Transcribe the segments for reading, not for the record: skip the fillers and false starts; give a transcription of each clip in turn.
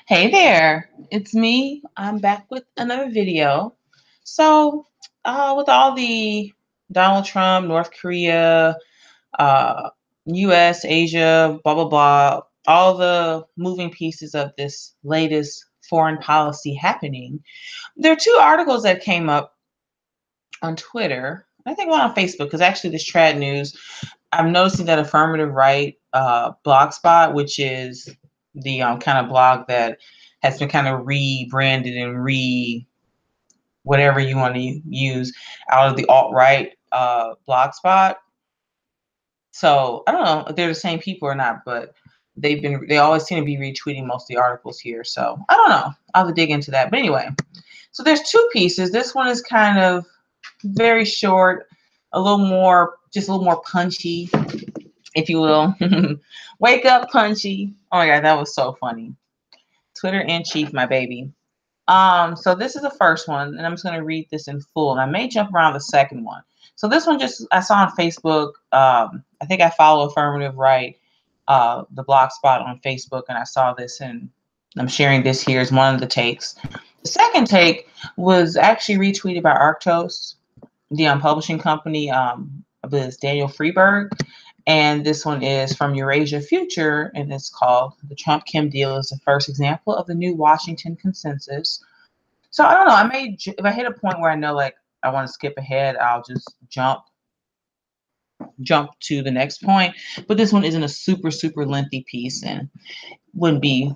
Hey there, it's me. I'm back with another video. With all the Donald Trump, North Korea, uh, US, Asia, blah, blah, blah, all the moving pieces of this latest foreign policy happening, there are two articles that came up on Twitter. I think one on Facebook, because actually, this trad news, I'm noticing that Affirmative Right blogspot, which is the kind of blog that has been kind of rebranded and whatever you want to use out of the alt-right blogspot. So I don't know if they're the same people or not, but they always seem to be retweeting most of the articles here. So I don't know. I'll have to dig into that. But anyway, so there's two pieces. This one is kind of very short, just a little more punchy, if you will. Wake up, punchy. Oh my God, that was so funny. Twitter in chief, my baby. So this is the first one, and I'm just going to read this in full, and I may jump around the second one. So this one I saw on Facebook. I think I follow Affirmative Right, the blog spot on Facebook, and I saw this, and I'm sharing this here as one of the takes. The second take was actually retweeted by Arctos, the publishing company. I believe it's Daniel Freeberg. And this one is from Eurasia Future, and it's called The Trump-Kim Deal is the First Example of the New Washington Consensus. So I don't know. If I hit a point where I know like I want to skip ahead, I'll just jump to the next point. But this one isn't a super, super lengthy piece and wouldn't be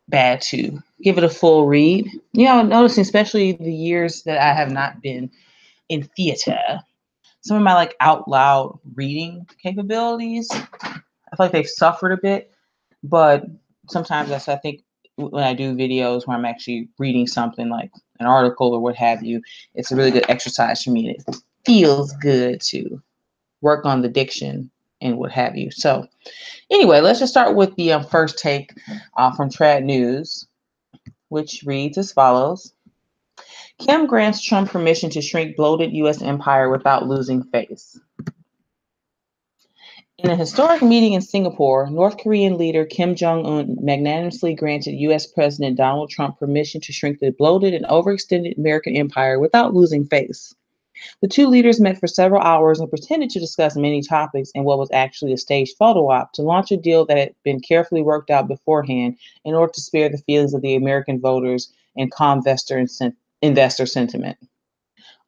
bad to give it a full read. Noticing especially the years that I have not been in theater, some of my like out loud reading capabilities, I feel like they've suffered a bit, but sometimes I think when I do videos where I'm actually reading something like an article or what have you, it's a really good exercise for me. It feels good to work on the diction and what have you. So anyway, let's just start with the first take from Trad News, which reads as follows. Kim grants Trump permission to shrink bloated U.S. empire without losing face. In a historic meeting in Singapore, North Korean leader Kim Jong-un magnanimously granted U.S. President Donald Trump permission to shrink the bloated and overextended American empire without losing face. The two leaders met for several hours and pretended to discuss many topics in what was actually a staged photo op to launch a deal that had been carefully worked out beforehand in order to spare the feelings of the American voters and calm investor sentiment.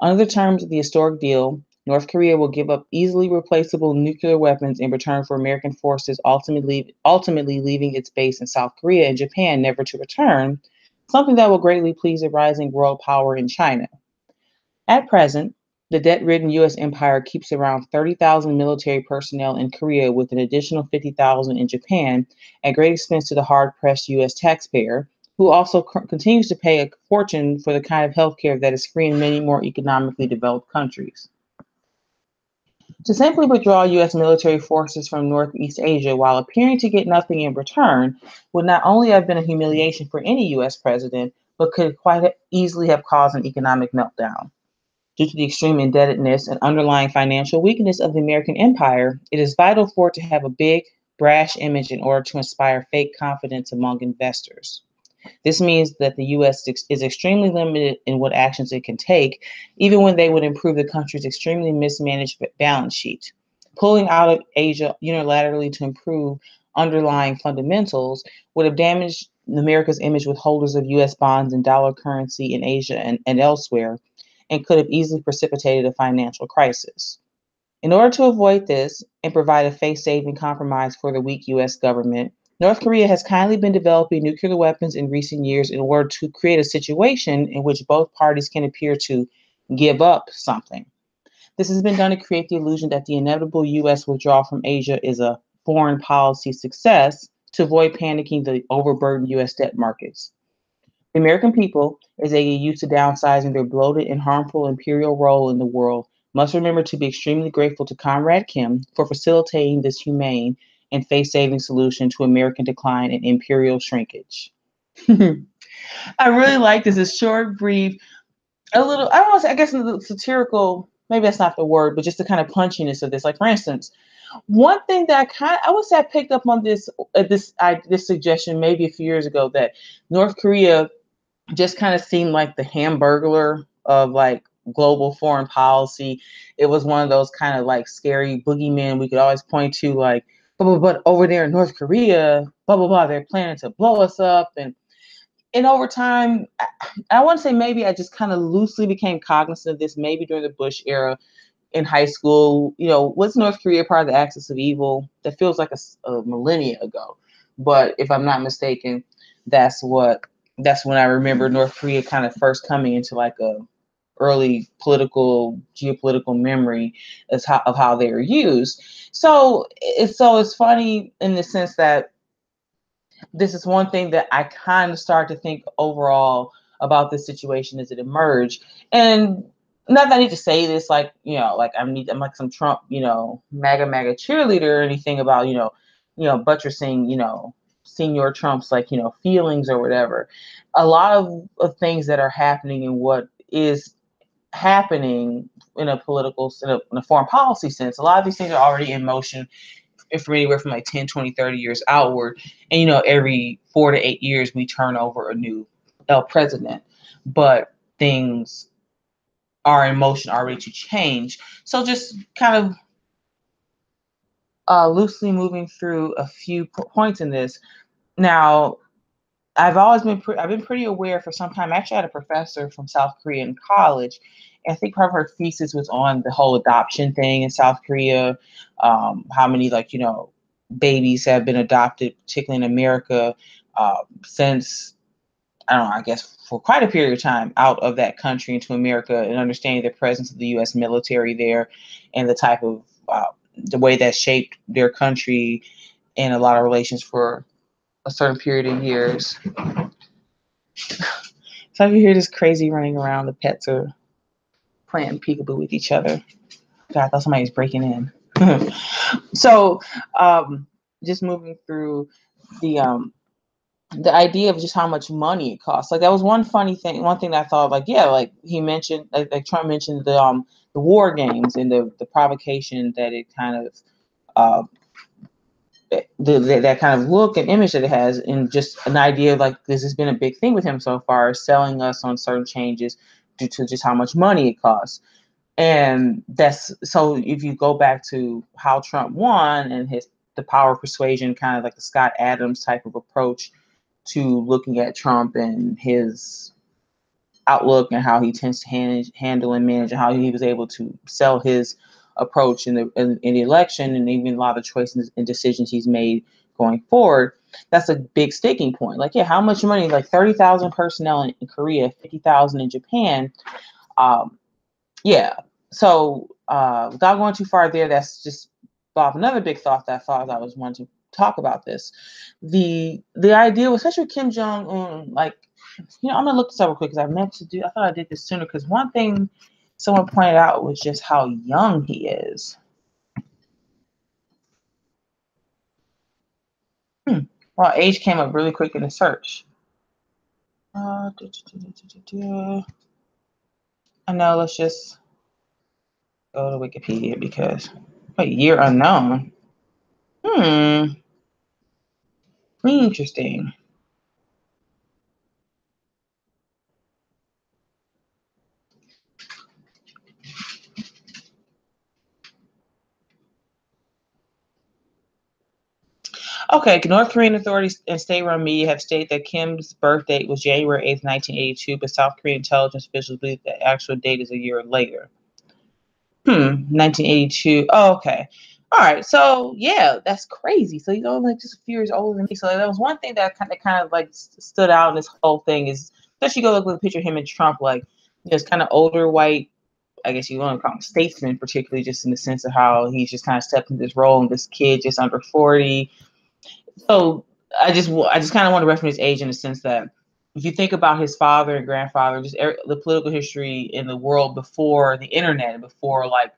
Under the terms of the historic deal, North Korea will give up easily replaceable nuclear weapons in return for American forces ultimately leaving its base in South Korea and Japan never to return, something that will greatly please a rising world power in China. At present, the debt-ridden U.S. empire keeps around 30,000 military personnel in Korea with an additional 50,000 in Japan at great expense to the hard-pressed U.S. taxpayer, who also continues to pay a fortune for the kind of healthcare that is free in many more economically developed countries. To simply withdraw U.S. military forces from Northeast Asia while appearing to get nothing in return would not only have been a humiliation for any U.S. president, but could quite easily have caused an economic meltdown. Due to the extreme indebtedness and underlying financial weakness of the American empire, it is vital for it to have a big, brash image in order to inspire fake confidence among investors. This means that the U.S. is extremely limited in what actions it can take, even when they would improve the country's extremely mismanaged balance sheet. Pulling out of Asia unilaterally to improve underlying fundamentals would have damaged America's image with holders of U.S. bonds and dollar currency in Asia and elsewhere, and could have easily precipitated a financial crisis. In order to avoid this and provide a face-saving compromise for the weak U.S. government, North Korea has kindly been developing nuclear weapons in recent years in order to create a situation in which both parties can appear to give up something. This has been done to create the illusion that the inevitable U.S. withdrawal from Asia is a foreign policy success to avoid panicking the overburdened U.S. debt markets. The American people, as they get used to downsizing their bloated and harmful imperial role in the world, must remember to be extremely grateful to Comrade Kim for facilitating this humane and face-saving solution to American decline and imperial shrinkage. I really like this. It's short, brief, a little, I don't want to say, I guess, a little satirical, maybe that's not the word, but just the kind of punchiness of this. Like, for instance, One thing that I would say I picked up on this suggestion maybe a few years ago, that North Korea just kind of seemed like the hamburglar of like global foreign policy. It was one of those kind of like scary boogeymen we could always point to, like, but over there in North Korea, blah blah blah, they're planning to blow us up. And over time, I want to say maybe I just kind of loosely became cognizant of this maybe during the Bush era in high school. Was North Korea part of the axis of evil? That feels like a millennia ago, but if I'm not mistaken, that's what that's when I remember North Korea kind of first coming into like a early geopolitical memory of how they were used. So it's funny in the sense that this is one thing that I kind of start to think overall about this situation as it emerged. And not that I need to say this like, like I'm like some Trump, MAGA cheerleader or anything about, buttressing, senior Trump's like, feelings or whatever. A lot of things that are happening and what is happening in a foreign policy sense, a lot of these things are already in motion from anywhere from like 10, 20, 30 years outward. And, every 4 to 8 years, we turn over a new president. But things are in motion already to change. So just kind of loosely moving through a few points in this. Now, I've been pretty aware for some time. I actually had a professor from South Korea in college. And I think part of her thesis was on the whole adoption thing in South Korea. How many babies have been adopted, particularly in America, since, I don't know, I guess for quite a period of time, out of that country into America, and understanding the presence of the U.S. military there and the type of the way that shaped their country in a lot of relations for a certain period of years. So if you hear this crazy running around, the pets are playing peekaboo with each other. God, I thought somebody was breaking in. So just moving through the idea of just how much money it costs. Like that was one thing that I thought, like, yeah, like he mentioned, like Trump mentioned the war games and the provocation that it kind of that kind of look and image that it has, and just an idea of like this has been a big thing with him so far, selling us on certain changes due to just how much money it costs. And that's so if you go back to how Trump won and the power of persuasion, kind of like the Scott Adams type of approach to looking at Trump and his outlook and how he tends to handle and manage, and how he was able to sell his approach in the election, and even a lot of choices and decisions he's made going forward. That's a big sticking point. Like, yeah, how much money? Like 30,000 personnel in Korea, 50,000 in Japan. Yeah. So without going too far there, that's just another big thought that I thought I was wanting to talk about this. The idea, especially with Kim Jong-un, like, I'm gonna look this up real quick because I thought I did this sooner, because one thing someone pointed out was just how young he is. Well, age came up really quick in the search. I know, let's just go to Wikipedia because year unknown. Interesting. Okay, North Korean authorities and state-run media have stated that Kim's birth date was January 8th, 1982, but South Korean intelligence officials believe the actual date is a year later. 1982. Oh, okay. All right. So yeah, that's crazy. So he's only like just a few years older than me. So that was one thing that kind of like stood out in this whole thing, is especially go look with a picture of him and Trump, like just kind of older white, I guess you want to call him statesman, particularly just in the sense of how he's just kind of stepped into this role, and this kid just under 40. So I just kind of want to reference his age in the sense that if you think about his father and grandfather, just the political history in the world before the internet and before like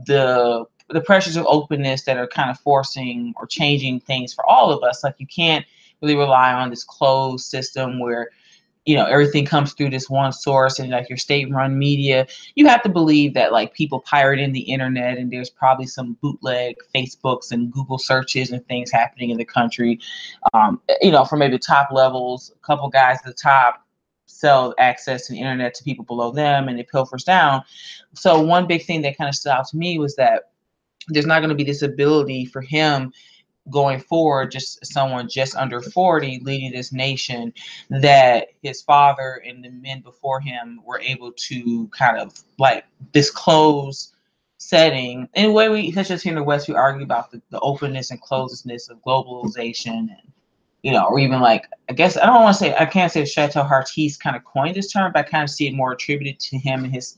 the pressures of openness that are kind of forcing or changing things for all of us. Like you can't really rely on this closed system where everything comes through this one source and like your state-run media, you have to believe that like people pirate in the internet and there's probably some bootleg Facebooks and Google searches and things happening in the country. For maybe top levels, a couple guys at the top sell access to the internet to people below them and it pilfers down. So one big thing that kind of stood out to me was that there's not going to be this ability for him going forward, just someone just under 40 leading this nation, that his father and the men before him were able to kind of like this closed setting. In a way, we just here in the West, we argue about the openness and closedness of globalization, and or even like, I guess I can't say Chateau Hartis kind of coined this term, but I kind of see it more attributed to him and his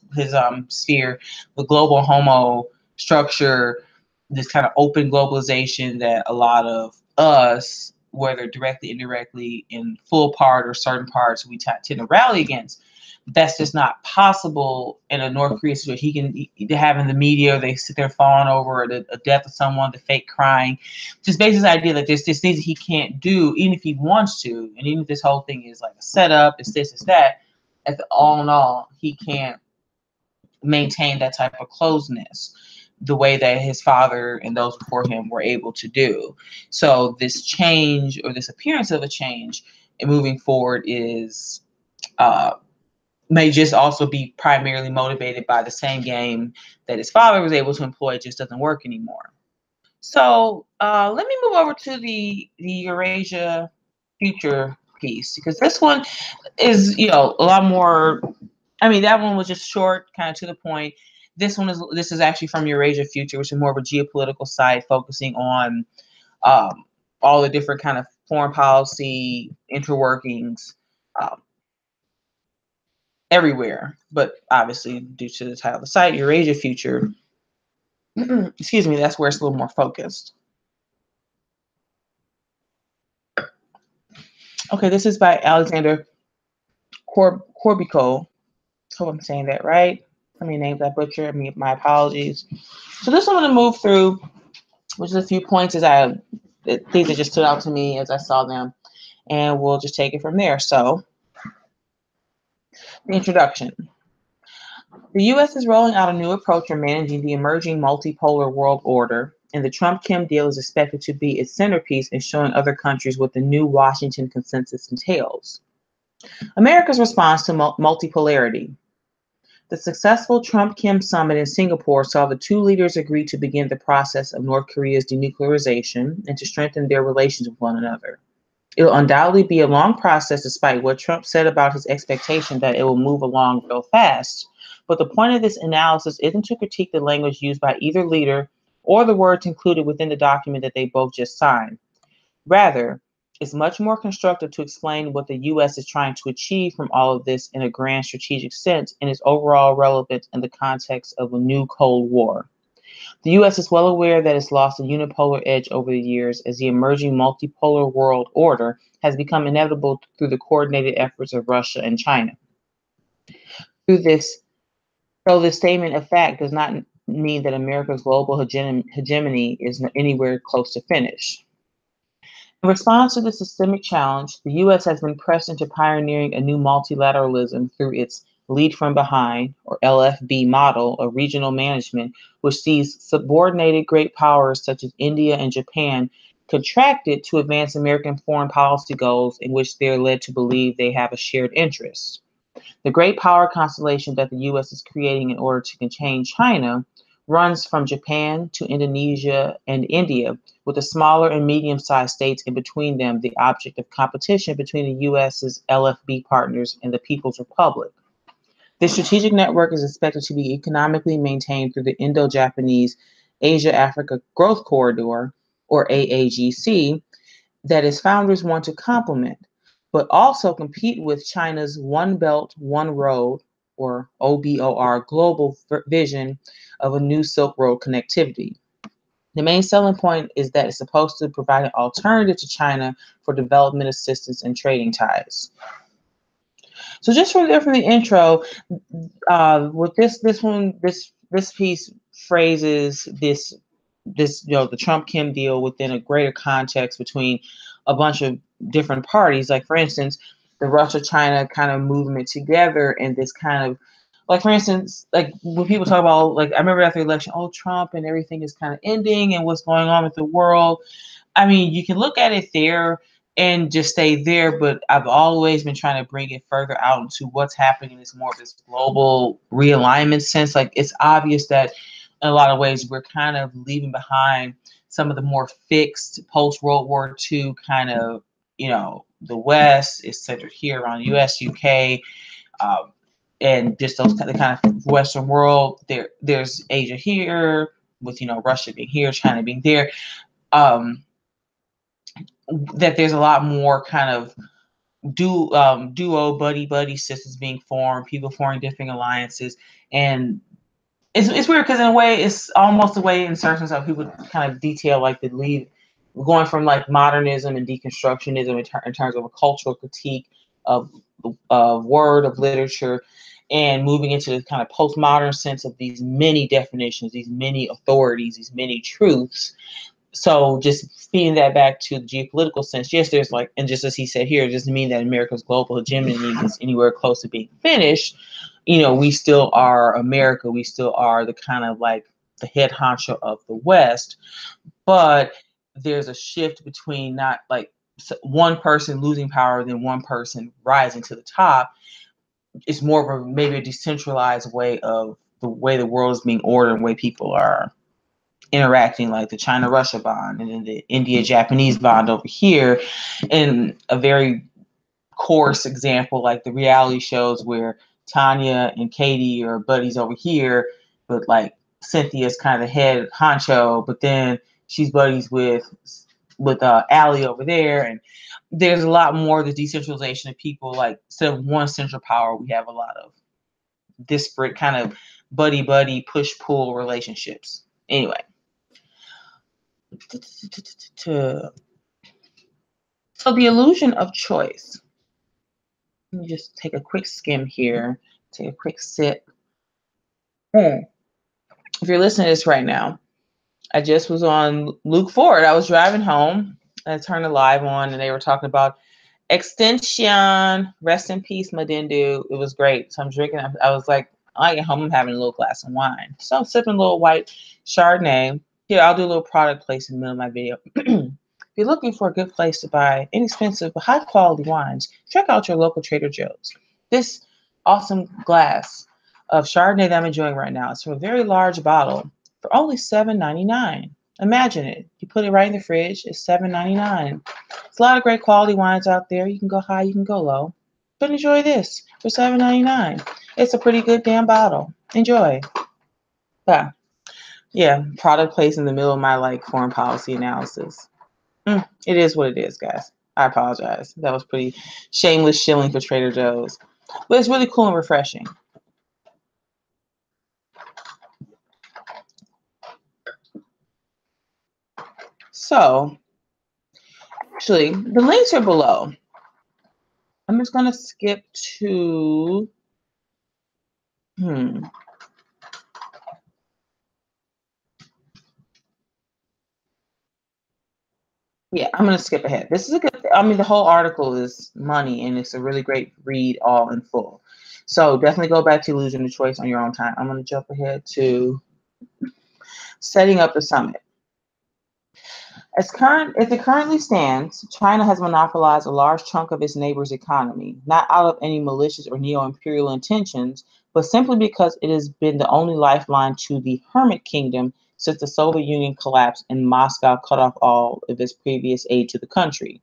sphere, the global homo structure, this kind of open globalization that a lot of us, whether directly, indirectly, in full part or certain parts, we tend to rally against. That's just not possible in a North Korea situation. He can have in the media, they sit there falling over a death of someone, the fake crying. Just basically this idea that there's things that he can't do, even if he wants to, and even if this whole thing is like a setup, it's this, it's that. All in all, he can't maintain that type of closeness the way that his father and those before him were able to do. So this change, or this appearance of a change moving forward, is may just also be primarily motivated by the same game that his father was able to employ. It just doesn't work anymore. So let me move over to the Eurasia future piece, because this one is a lot more. I mean, that one was just short, kind of to the point. This is actually from Eurasia Future, which is more of a geopolitical site focusing on all the different kind of foreign policy interworkings everywhere. But obviously, due to the title of the site, Eurasia Future, excuse me, that's where it's a little more focused. Okay, this is by Alexander Korbiko. Hope I'm saying that right. How many names I butcher? My apologies. So this I'm going to move through, which is a few points things that just stood out to me as I saw them, and we'll just take it from there. So, the introduction. The U.S. is rolling out a new approach for managing the emerging multipolar world order, and the Trump-Kim deal is expected to be its centerpiece in showing other countries what the new Washington consensus entails. America's response to multipolarity. The successful Trump-Kim summit in Singapore saw the two leaders agree to begin the process of North Korea's denuclearization and to strengthen their relations with one another. It will undoubtedly be a long process, despite what Trump said about his expectation that it will move along real fast. But the point of this analysis isn't to critique the language used by either leader or the words included within the document that they both just signed. Rather, it's much more constructive to explain what the U.S. is trying to achieve from all of this in a grand strategic sense and its overall relevance in the context of a new Cold War. The U.S. is well aware that it's lost a unipolar edge over the years as the emerging multipolar world order has become inevitable through the coordinated efforts of Russia and China. Though this statement of fact does not mean that America's global hegemony is anywhere close to finish. In response to the systemic challenge, the U.S. has been pressed into pioneering a new multilateralism through its Lead from Behind, or LFB, model of regional management, which sees subordinated great powers such as India and Japan contracted to advance American foreign policy goals in which they are led to believe they have a shared interest. The great power constellation that the U.S. is creating in order to contain China runs from Japan to Indonesia and India, with the smaller and medium-sized states in between them the object of competition between the U.S.'s LFB partners and the People's Republic. This strategic network is expected to be economically maintained through the Indo-Japanese Asia-Africa Growth Corridor, or AAGC, that its founders want to complement, but also compete with China's One Belt, One Road, or OBOR global vision of a new Silk Road connectivity. The main selling point is that it's supposed to provide an alternative to China for development assistance and trading ties. So just from the intro, with this piece phrases this the Trump-Kim deal within a greater context between a bunch of different parties. Like, for instance, the Russia-China kind of movement together, and this kind of, like, for instance, like when people talk about, like, I remember after the election, oh, Trump and everything is kind of ending and what's going on with the world. I mean, you can look at it there and just stay there, but I've always been trying to bring it further out into what's happening in this more of this global realignment sense. Like, it's obvious that in a lot of ways we're kind of leaving behind some of the more fixed post World War II kind of, the West is centered here around US, UK, um, and just those kind of Western world. There's Asia here with, Russia being here, China being there. That there's a lot more kind of duo buddy systems being formed, people forming different alliances, and it's weird because in a way it's almost a way in certain sense people kind of detail like the lead going from like modernism and deconstructionism in terms of a cultural critique of word of literature, and moving into the kind of postmodern sense of these many definitions, these many authorities, these many truths. So just feeding that back to the geopolitical sense, yes, there's like, and just as he said here, it doesn't mean that America's global hegemony is anywhere close to being finished. We still are America. We still are the kind of like the head honcho of the West, but there's a shift between not like one person losing power than one person rising to the top. It's more of maybe a decentralized way of the way the world is being ordered and the way people are interacting, like the China-Russia bond and then the India-Japanese bond over here, and a very coarse example, like the reality shows where Tanya and Katie are buddies over here, but like Cynthia's kind of the head honcho, but then she's buddies with Allie over there, and there's a lot more of the decentralization of people. Like instead of one central power, we have a lot of disparate kind of buddy push-pull relationships. Anyway. So the illusion of choice. Let me just take a quick skim here, take a quick sip. If you're listening to this right now, I just was on Luke Ford. I was driving home and I turned the live on and they were talking about extension. Rest in peace, Madindu. It was great. So I'm drinking. I was like, I get home, I'm having a little glass of wine. So I'm sipping a little white Chardonnay. Here, I'll do a little product placement in the middle of my video. If you're looking for a good place to buy inexpensive but high quality wines, check out your local Trader Joe's. This awesome glass of Chardonnay that I'm enjoying right now is from a very large bottle for only $7.99. Imagine it. You put it right in the fridge, it's $7.99. There's a lot of great quality wines out there. You can go high, you can go low. But enjoy this for $7.99. It's a pretty good damn bottle. Enjoy. Yeah, product placed in the middle of my like foreign policy analysis. It is what it is, guys. I apologize. That was pretty shameless shilling for Trader Joe's. But it's really cool and refreshing. So, actually, the links are below. I'm just going to skip to... Yeah, I'm going to skip ahead. This is a good, the whole article is money, and it's a really great read all in full. So definitely go back to Illusion of Choice on your own time. I'm going to jump ahead to setting up the summit. As it currently stands, China has monopolized a large chunk of its neighbor's economy, not out of any malicious or neo-imperial intentions, but simply because it has been the only lifeline to the Hermit Kingdom since the Soviet Union collapsed and Moscow cut off all of its previous aid to the country.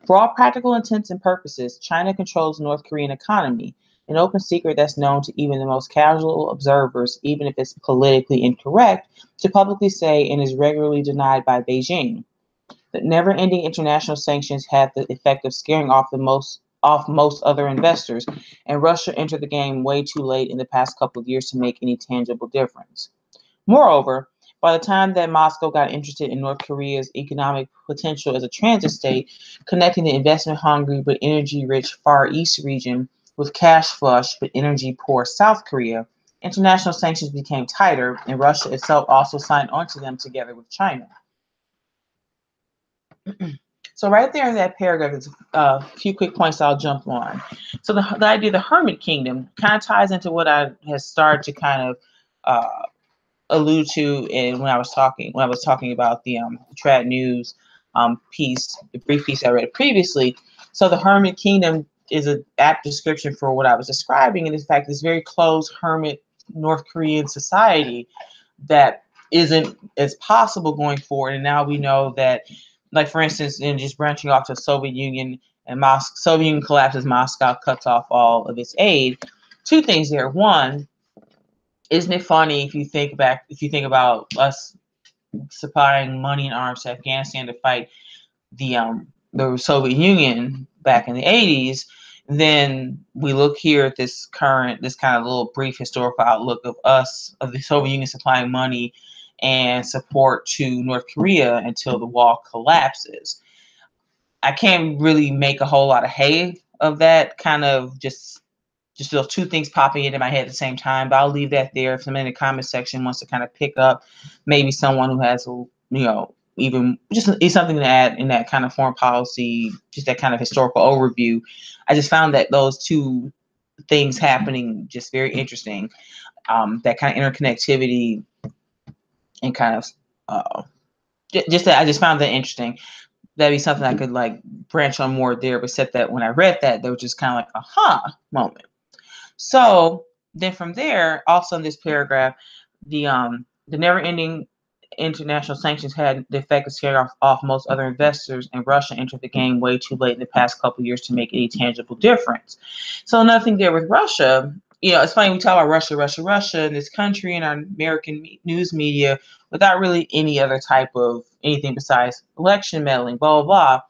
For all practical intents and purposes, China controls the North Korean economy, an open secret that's known to even the most casual observers, even if it's politically incorrect, to publicly say and is regularly denied by Beijing. The never-ending international sanctions had the effect of scaring off most other investors, and Russia entered the game way too late in the past couple of years to make any tangible difference. Moreover, by the time that Moscow got interested in North Korea's economic potential as a transit state, connecting the investment-hungry but energy-rich Far East region with cash-flush but energy-poor South Korea, international sanctions became tighter, and Russia itself also signed onto them together with China. So right there in that paragraph, there's a few quick points I'll jump on. So the idea of the hermit kingdom kind of ties into what I has started to kind of allude to in when I was talking about the Trad News piece, the brief piece I read previously. So the hermit kingdom is an apt description for what I was describing, and in fact, this very closed hermit North Korean society that isn't as possible going forward. And now we know that, like for instance, in just branching off to the Soviet Union and Soviet Union collapses, Moscow cuts off all of its aid. Two things there. One, isn't it funny if you think about us supplying money and arms to Afghanistan to fight the Soviet Union back in the 80s, then we look here at this kind of little brief historical outlook of the Soviet Union supplying money and support to North Korea until the wall collapses. I can't really make a whole lot of hay of that, kind of just those two things popping into my head at the same time. But I'll leave that there. If someone in the comment section wants to kind of pick up, maybe someone who has, even just something to add in that kind of foreign policy, just that kind of historical overview. I just found that those two things happening just very interesting. That kind of interconnectivity and kind of just that I just found that interesting. That'd be something I could like branch on more there, but except that when I read that, there was just kind of like aha moment. So then from there, also in this paragraph, the never-ending international sanctions had the effect of scaring off most other investors, and Russia entered the game way too late in the past couple of years to make any tangible difference. So another thing there with Russia, it's funny we talk about Russia in this country and our American news media without really any other type of anything besides election meddling, blah, blah, blah.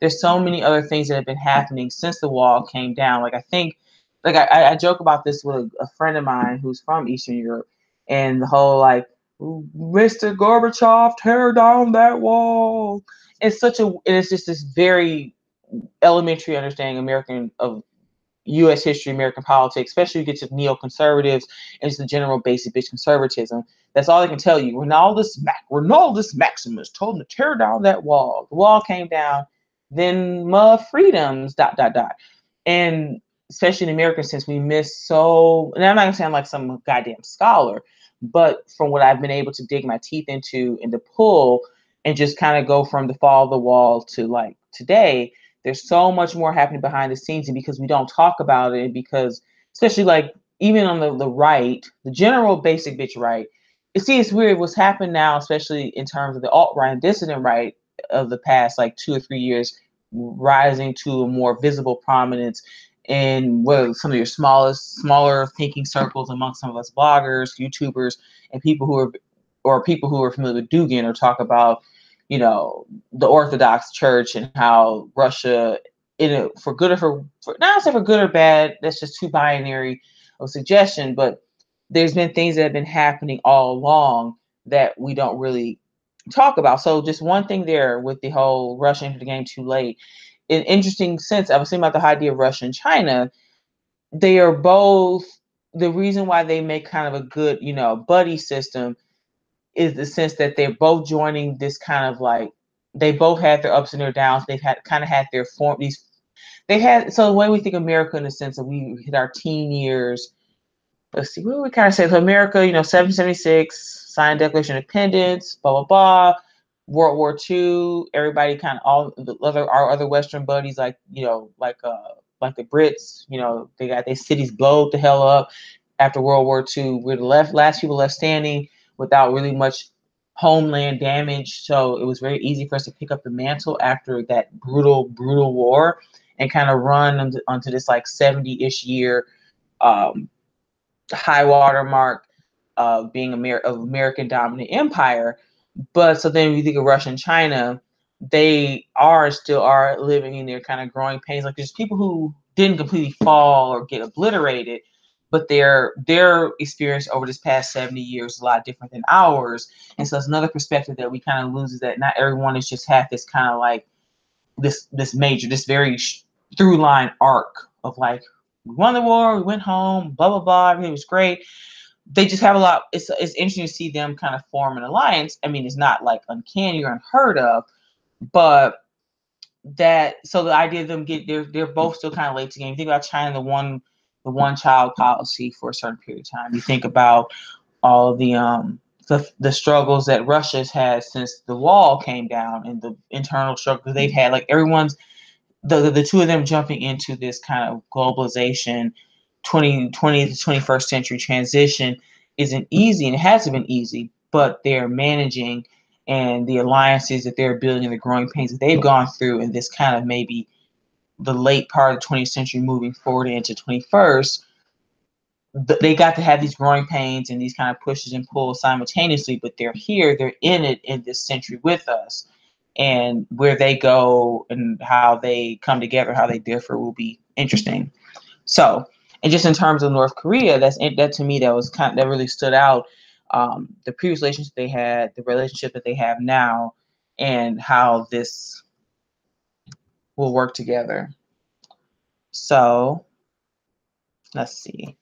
There's so many other things that have been happening since the wall came down. Like I think, like I joke about this with a friend of mine who's from Eastern Europe, and the whole like, Mr. Gorbachev, tear down that wall. It's just this very elementary understanding of U.S. history, American politics, especially when you get to neoconservatives and just the general basic bitch conservatism. That's all they can tell you. Ronaldus Maximus told them to tear down that wall. The wall came down, then freedoms, ... And especially in America, since we miss so, and I'm not gonna sound like some goddamn scholar, but from what I've been able to dig my teeth into and to pull and just kind of go from the fall of the wall to like today, there's so much more happening behind the scenes, and because we don't talk about it, because especially like even on the right, the general basic bitch right, it's weird what's happened now, especially in terms of the alt-right and dissident right of the past like 2 or 3 years, rising to a more visible prominence in what some of your smaller thinking circles amongst some of us bloggers, YouTubers, and people who are familiar with Dugin or talk about, the Orthodox Church and how Russia, for good or for not say for good or bad, that's just too binary of suggestion, but there's been things that have been happening all along that we don't really talk about. So just one thing there with the whole Russia into the game too late. In interesting sense, I was thinking about the idea of Russia and China. They are both, the reason why they make kind of a good, buddy system is the sense that they're both joining this kind of like, they both had their ups and their downs. They've had their form, so the way we think of America in the sense that we hit our teen years. Let's see, what do we kind of say? So America, 1776, signed Declaration of Independence, blah, blah, blah. World War II, everybody kind of our other Western buddies, like, like the Brits, they got their cities blowed the hell up after World War II. We're the last people left standing without really much homeland damage. So it was very easy for us to pick up the mantle after that brutal, brutal war and kind of run onto this like 70-ish year high water mark of being of American dominant empire. But so then when you think of Russia and China, they still are living in their kind of growing pains. Like there's people who didn't completely fall or get obliterated, but their experience over this past 70 years is a lot different than ours. And so it's another perspective that we kind of lose, is that not everyone has just had this kind of like this very through line arc of like, we won the war, we went home, blah, blah, blah, everything was great. They just have a lot. It's interesting to see them kind of form an alliance. I mean, it's not like uncanny or unheard of, but so the idea of them they're both still kind of late to the game. You think about China, the one child policy for a certain period of time. You think about all of the struggles that Russia's had since the wall came down and the internal struggles they've had. Like everyone's the two of them jumping into this kind of globalization 2020 to 21st century transition isn't easy, and it hasn't been easy, but they're managing, and the alliances that they're building and the growing pains that they've gone through in this kind of maybe the late part of the 20th century moving forward into 21st, they got to have these growing pains and these kind of pushes and pulls simultaneously, but they're here, they're in it in this century with us. And where they go and how they come together, how they differ will be interesting. So, and just in terms of North Korea, that to me that really stood out. The previous relationship they had, the relationship that they have now, and how this will work together. So, let's see.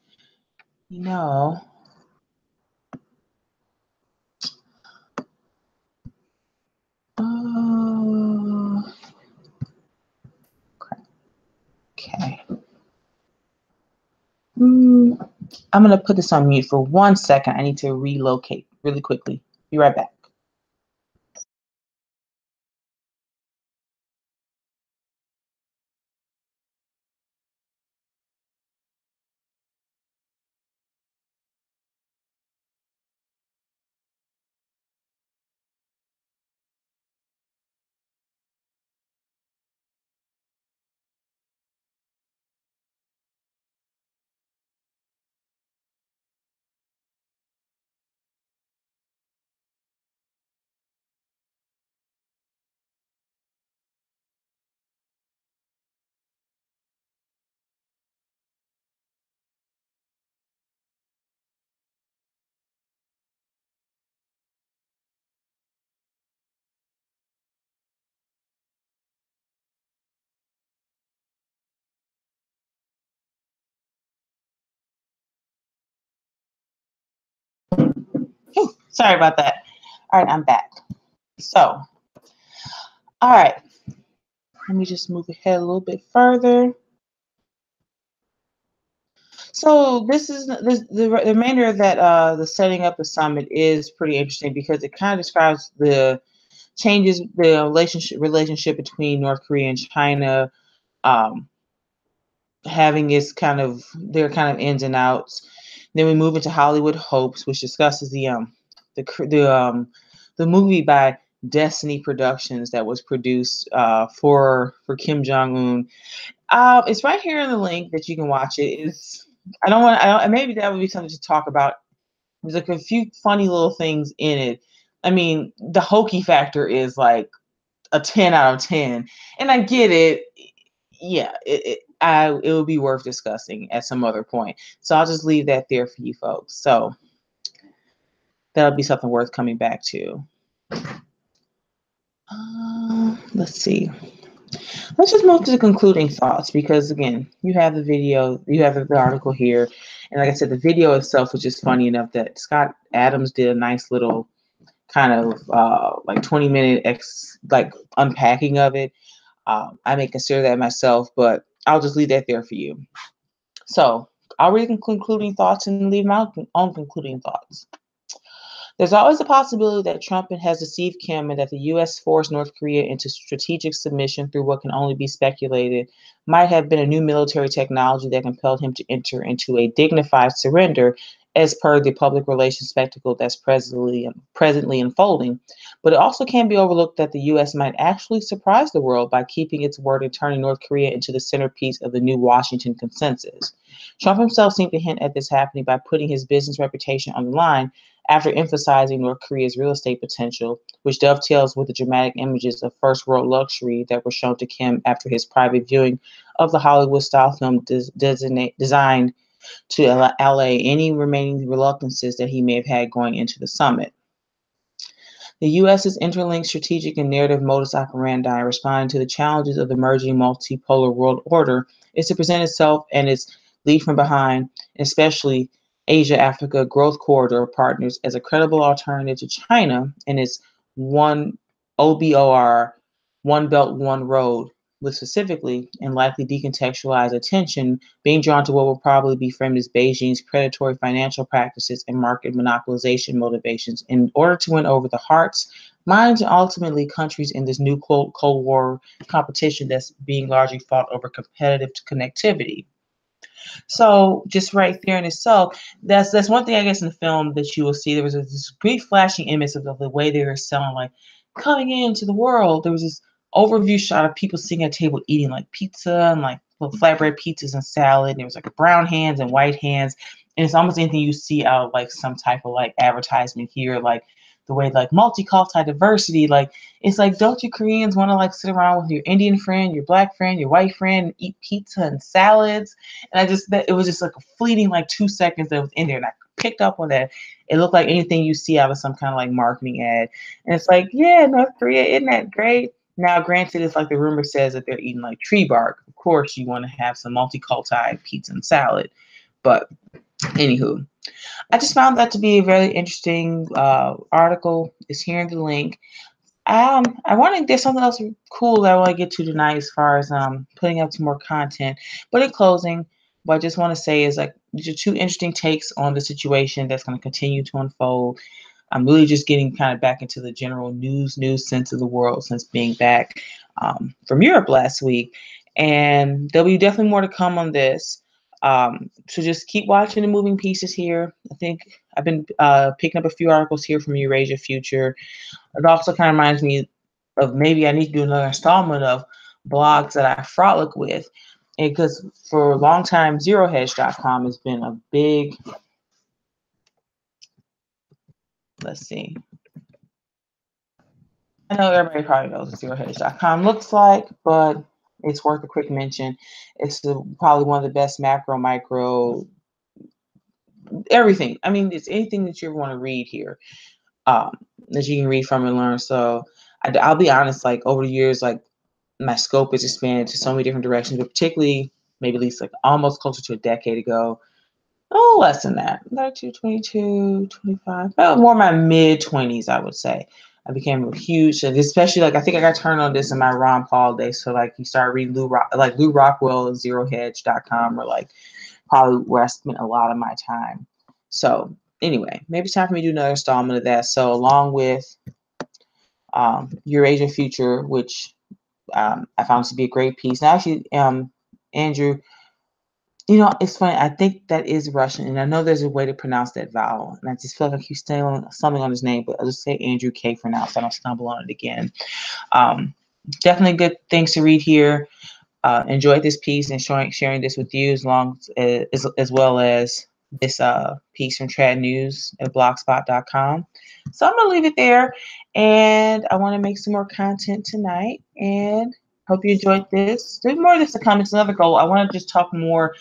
Okay. I'm going to put this on mute for 1 second. I need to relocate really quickly. Be right back. Sorry about that. All right, I'm back. So, all right. Let me just move ahead a little bit further. So this is the remainder of that the setting up the summit is pretty interesting because it kind of describes the changes, the relationship between North Korea and China, um, having their kind of ins and outs. Then we move into Hollywood Hopes, which discusses the movie by Destiny Productions that was produced for Kim Jong-un. It's right here in the link that you can watch it. Maybe that would be something to talk about. There's like a few funny little things in it. I mean, the hokey factor is like a 10 out of 10, and I get it. Yeah, it would be worth discussing at some other point. So I'll just leave that there for you folks. So that'll be something worth coming back to. Let's see. Let's just move to the concluding thoughts because, again, you have the video, you have the article here. And like I said, the video itself was just funny enough that Scott Adams did a nice little kind of like 20-minute unpacking of it. I may consider that myself, but I'll just leave that there for you. So I'll read the concluding thoughts and leave my own concluding thoughts. There's always a possibility that Trump has deceived Kim and that the U.S. forced North Korea into strategic submission through what can only be speculated might have been a new military technology that compelled him to enter into a dignified surrender as per the public relations spectacle that's presently unfolding. But it also can't be overlooked that the U.S. might actually surprise the world by keeping its word and turning North Korea into the centerpiece of the new Washington consensus. Trump himself seemed to hint at this happening by putting his business reputation on the line after emphasizing North Korea's real estate potential, which dovetails with the dramatic images of first world luxury that were shown to Kim after his private viewing of the Hollywood-style film designed to allay any remaining reluctances that he may have had going into the summit. The U.S.'s interlinked strategic and narrative modus operandi responding to the challenges of the emerging multipolar world order is to present itself and its lead from behind, especially Asia-Africa growth corridor partners, as a credible alternative to China and its one OBOR One Belt, One Road, with specifically and likely decontextualized attention being drawn to what will probably be framed as Beijing's predatory financial practices and market monopolization motivations in order to win over the hearts, minds, and ultimately countries in this new Cold War competition that's being largely fought over competitive connectivity. So just right there in itself, that's one thing I guess in the film that you will see. There was this brief flashing image of the way they were selling, like coming into the world. There was this overview shot of people sitting at a table eating like pizza and like little flatbread pizzas and salad. And there was like brown hands and white hands, and it's almost anything you see out of like some type of like advertisement here, like the way like multicultural diversity, like it's like, don't you Koreans want to like sit around with your Indian friend, your black friend, your white friend, and eat pizza and salads? And it was just like a fleeting like 2 seconds that was in there. And I picked up on that. It looked like anything you see out of some kind of like marketing ad. And it's like, yeah, North Korea, isn't that great? Now, granted, it's like the rumor says that they're eating like tree bark. Of course, you want to have some multiculti pizza and salad. But anywho, I just found that to be a very interesting article. It's here in the link. I want to. There's something else cool that I want to get to tonight, as far as putting up some more content. But in closing, what I just want to say is like these are two interesting takes on the situation that's going to continue to unfold. I'm really just getting kind of back into the general news sense of the world since being back from Europe last week, and there'll be definitely more to come on this. So just keep watching the moving pieces here. I think I've been picking up a few articles here from Eurasia Future. It also kind of reminds me of maybe I need to do another installment of blogs that I frolic with. And because for a long time, ZeroHedge.com has been a big, let's see. I know everybody probably knows what ZeroHedge.com looks like, but it's worth a quick mention. It's probably one of the best macro, micro, everything. I mean, it's anything that you ever want to read here that you can read from and learn. So I'll be honest, like over the years, like my scope has expanded to so many different directions, but particularly maybe at least like almost closer to a decade ago. Oh, less than that. 32, 22, 25. More my mid 20s, I would say. I became a huge, especially like I think I got turned on this in my Ron Paul days. So like you start reading Lou Rockwell and ZeroHedge.com, or like probably where I spent a lot of my time. So anyway, maybe it's time for me to do another installment of that. So along with Eurasia Future, which I found to be a great piece. Now, actually, Andrew, it's funny. I think that is Russian, and I know there's a way to pronounce that vowel, and I just feel like I keep saying something on his name, but I'll just say Andrew K for now, so I don't stumble on it again. Definitely good things to read here. Enjoyed this piece and sharing this with you, as well as this piece from Trad News at blogspot.com. So I'm gonna leave it there, and I want to make some more content tonight, and hope you enjoyed this. There's more of this to come. It's another goal. I want to just talk more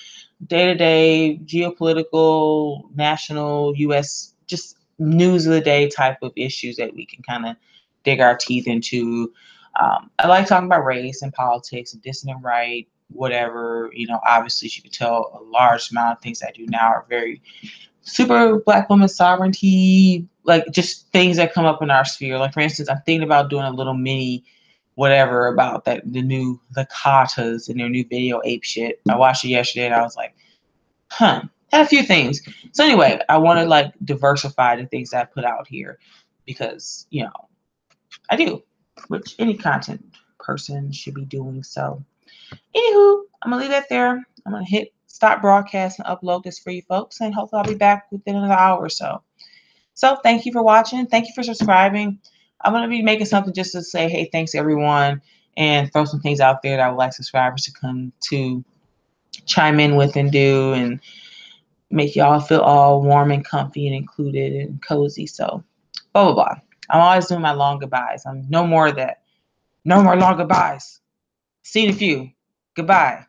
day-to-day geopolitical, national, U.S., just news of the day type of issues that we can kind of dig our teeth into. I like talking about race and politics and dissident right, whatever. Obviously, as you can tell, a large amount of things I do now are very super Black women sovereignty, like just things that come up in our sphere. Like, for instance, I'm thinking about doing a little mini whatever about the Katas and their new video Ape Shit. I watched it yesterday and I was like, had a few things. So anyway, I want to like diversify the things I put out here because, I do, which any content person should be doing. So anywho, I'm gonna leave that there. I'm gonna hit stop broadcast and upload this for you folks, and hopefully I'll be back within another hour or so. So thank you for watching. Thank you for subscribing. I'm gonna be making something just to say, hey, thanks everyone, and throw some things out there that I would like subscribers to come to chime in with and do, and make y'all feel all warm and comfy and included and cozy. So blah blah blah. I'm always doing my long goodbyes. I'm no more of that. No more long goodbyes. See you in a few. Goodbye.